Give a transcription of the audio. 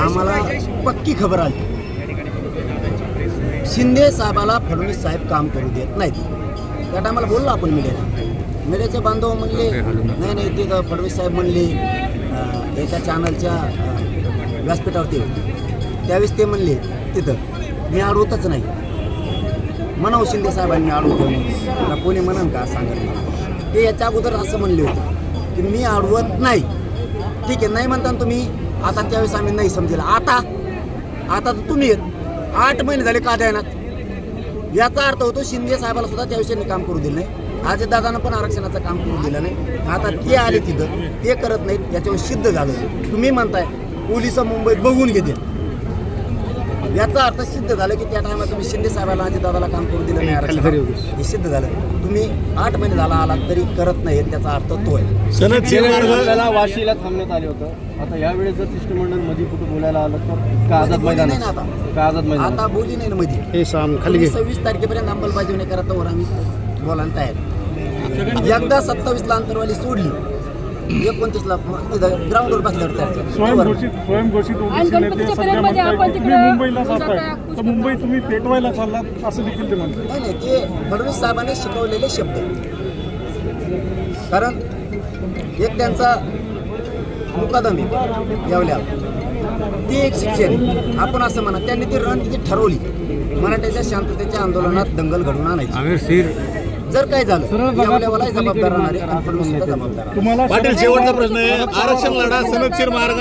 आम्हाला पक्की खबर आली, शिंदे साहेबाला फडणवीस साहेब काम करू देत नाहीत. त्या टायमाला बोललो आपण मीडियाचे बांधव म्हणले नाही ते फडणवीस साहेब म्हणले एका चॅनलच्या व्यासपीठावरती त्यावेळेस ते म्हणले तिथं मी अडवतच नाही. म्हणावं शिंदे साहेबांनी अडवतो कोणी म्हणन का सांगत मला. ते याच्या अगोदर असं म्हणले होते की मी अडवत नाही. ठीक आहे नाही म्हणता तुम्ही. आता त्यावेळेस आम्ही नाही समजेला. आता तर तुम्ही 8 महिने झाले का द्यायनात. याचा अर्थ होतो शिंदे साहेबाला सुद्धा त्याविषयी काम करू दिलं नाही. आज दादांना पण आरक्षणाचं काम करू दिलं नाही. आता ते आले तिथं ते करत नाहीत. याच्यावर सिद्ध झालं. तुम्ही म्हणताय पोलिस मुंबईत बघून घेतील. याचा अर्थ सिद्ध झालं की त्या टायमात तुम्ही शिंदे साहेबाला आणि दादाला काम करू दिलं नाही. आरक्षण हे सिद्ध झालं. तुम्ही 8 महिने झाला आलात तरी करत नाही. त्याचा अर्थ तो आहे. वाशीला थांबण्यात आले होतं. आता यावेळेस जर शिष्टमंडळ मध्ये कुठे बोलायला आलं तर का आझाद मैदान आता बोली नाही ना मध्ये 26 तारखेपर्यंत अंमलबजावणी करता वर आम्ही बोलायला तयार. एकदा 27ला अंतरवाली सोडली 29ला ग्राउंडवर बसल्यावर स्वयंघोषित ओबीसी नेते सध्या म्हणतात तुम्ही मुंबईला जाताय तर मुंबई तुम्ही पेटवायला चाललात असं देखील ते म्हणतात. नाही ते फडणवीस साहेबांनी शिकवलेले शब्द. कारण एक त्यांचा मुकादमी यावल्या ती एक शिक्षण आपण असं म्हणा. त्यांनी ती रणनीती ठरवली मराठ्याच्या शांततेच्या आंदोलनात दंगल घडवून आणायची. जर काय झालं यावल्यावाला जबाबदार राहणारे फडणवीस जबाबदार. पाटील शेवटचा प्रश्न आहे. आरक्षण लढा सनदशीर मार्ग